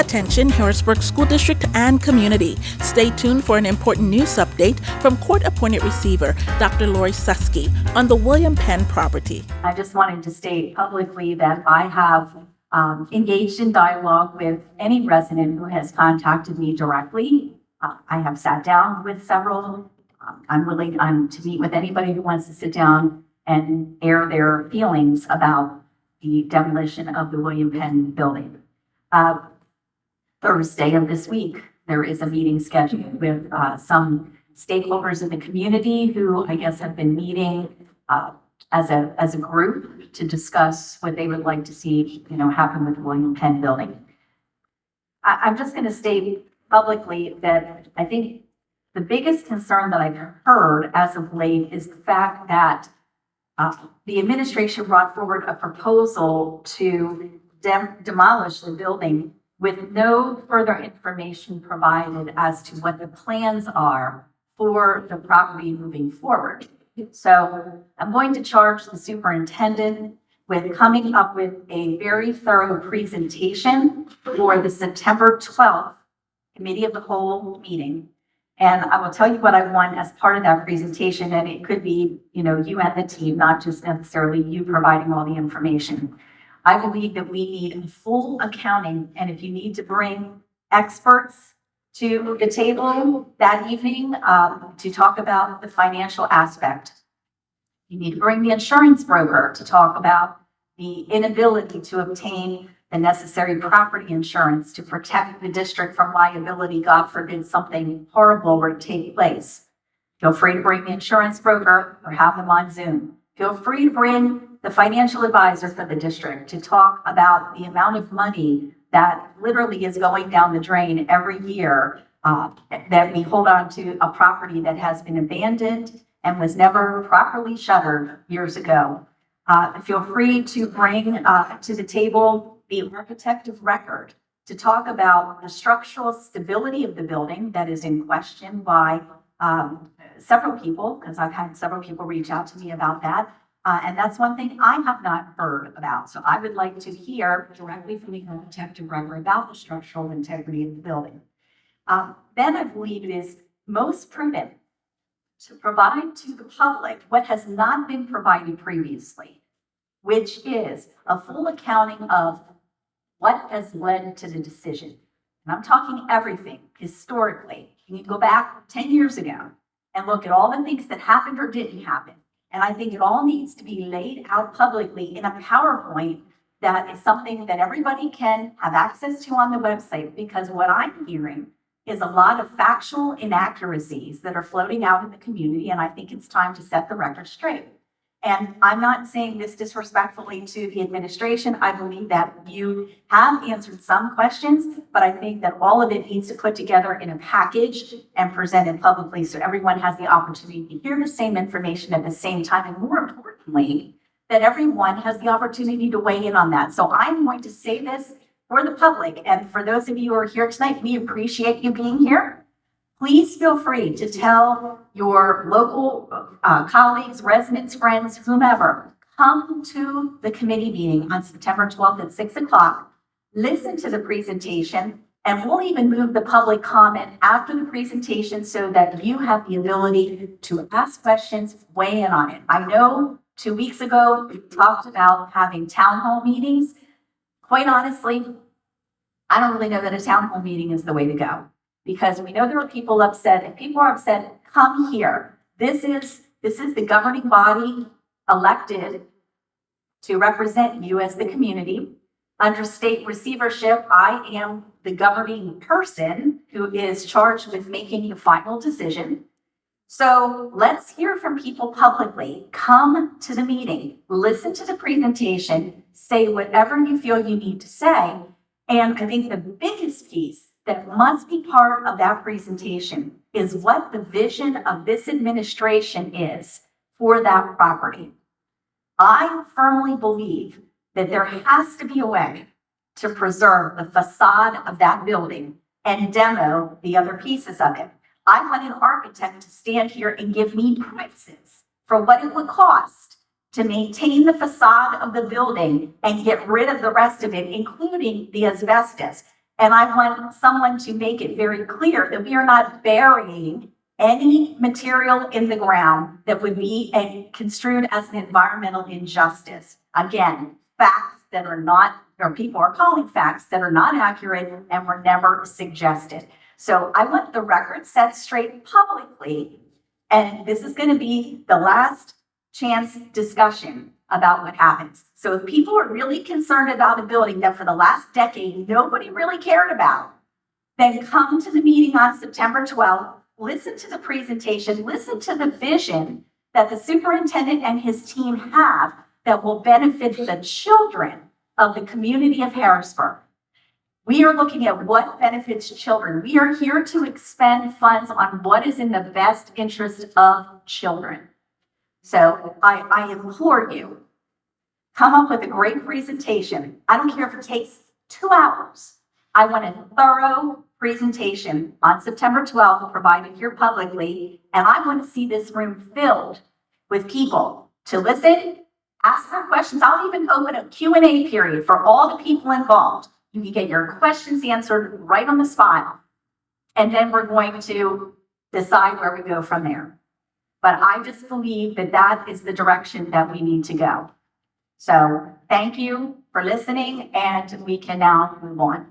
Attention Harrisburg School District and community. Stay tuned for an important news update from court-appointed receiver Dr. Lori Suski on the William Penn property. I just wanted to state publicly that I have engaged in dialogue with any resident who has contacted me directly. I have sat down with several. I'm willing to meet with anybody who wants to sit down and air their feelings about the demolition of the William Penn building. Thursday of this week, there is a meeting scheduled with some stakeholders in the community who I guess have been meeting as a group to discuss what they would like to see, happen with the William Penn building. I'm just going to state publicly that I think the biggest concern that I've heard as of late is the fact that the administration brought forward a proposal to demolish the building with no further information provided as to what the plans are for the property moving forward. So I'm going to charge the superintendent with coming up with a very thorough presentation for the September 12th Committee of the Whole meeting. And I will tell you what I want as part of that presentation, and it could be, you and the team, not just necessarily you providing all the information. I believe that we need a full accounting, and if you need to bring experts to the table that evening to talk about the financial aspect, you need to bring the insurance broker to talk about the inability to obtain the necessary property insurance to protect the district from liability, God forbid something horrible were to take place. Feel free to bring the insurance broker or have them on Zoom. Feel free to bring the financial advisor for the district to talk about the amount of money that literally is going down the drain every year that we hold on to a property that has been abandoned and was never properly shuttered years ago. Feel free to bring to the table the architect of record to talk about the structural stability of the building that is in question by several people, because I've had several people reach out to me about that. And that's one thing I have not heard about. So I would like to hear directly from the architect of record about the structural integrity of the building. Then I believe it is most prudent to provide to the public what has not been provided previously, which is a full accounting of what has led to the decision. And I'm talking everything historically. You can go back 10 years ago and look at all the things that happened or didn't happen. And I think it all needs to be laid out publicly in a PowerPoint that is something that everybody can have access to on the website, because what I'm hearing is a lot of factual inaccuracies that are floating out in the community, and I think it's time to set the record straight. And I'm not saying this disrespectfully to the administration. I believe that you have answered some questions, but I think that all of it needs to put together in a package and presented publicly so everyone has the opportunity to hear the same information at the same time, and more importantly, that everyone has the opportunity to weigh in on that. So I'm going to say this for the public, and for those of you who are here tonight, we appreciate you being here. Please feel free to tell your local colleagues, residents, friends, whomever, come to the committee meeting on September 12th at 6 o'clock, listen to the presentation, and we'll even move the public comment after the presentation so that you have the ability to ask questions, weigh in on it. I know 2 weeks ago, we talked about having town hall meetings. Quite honestly, I don't really know that a town hall meeting is the way to go, because we know there are people upset. If people are upset, come here. This is the governing body elected to represent you as the community. Under state receivership, I am the governing person who is charged with making the final decision. So let's hear from people publicly. Come to the meeting, listen to the presentation, say whatever you feel you need to say. And I think the biggest piece that must be part of that presentation is what the vision of this administration is for that property. I firmly believe that there has to be a way to preserve the facade of that building and demo the other pieces of it. I want an architect to stand here and give me prices for what it would cost to maintain the facade of the building and get rid of the rest of it, including the asbestos. And I want someone to make it very clear that we are not burying any material in the ground that would be construed as an environmental injustice. Again, facts that are not, or people are calling facts that are not accurate and were never suggested. So I want the record set straight publicly, and this is going to be the last chance discussion about what happens. So if people are really concerned about a building that for the last decade nobody really cared about, then come to the meeting on September 12th, listen to the presentation, listen to the vision that the superintendent and his team have that will benefit the children of the community of Harrisburg. We are looking at what benefits children. We are here to expend funds on what is in the best interest of children. So I implore you, come up with a great presentation. I don't care if it takes 2 hours. I want a thorough presentation on September 12th, provided here publicly, and I want to see this room filled with people to listen, ask their questions. I'll even open a Q&A period for all the people involved. You can get your questions answered right on the spot, and then we're going to decide where we go from there. But I just believe that that is the direction that we need to go. So thank you for listening, and we can now move on.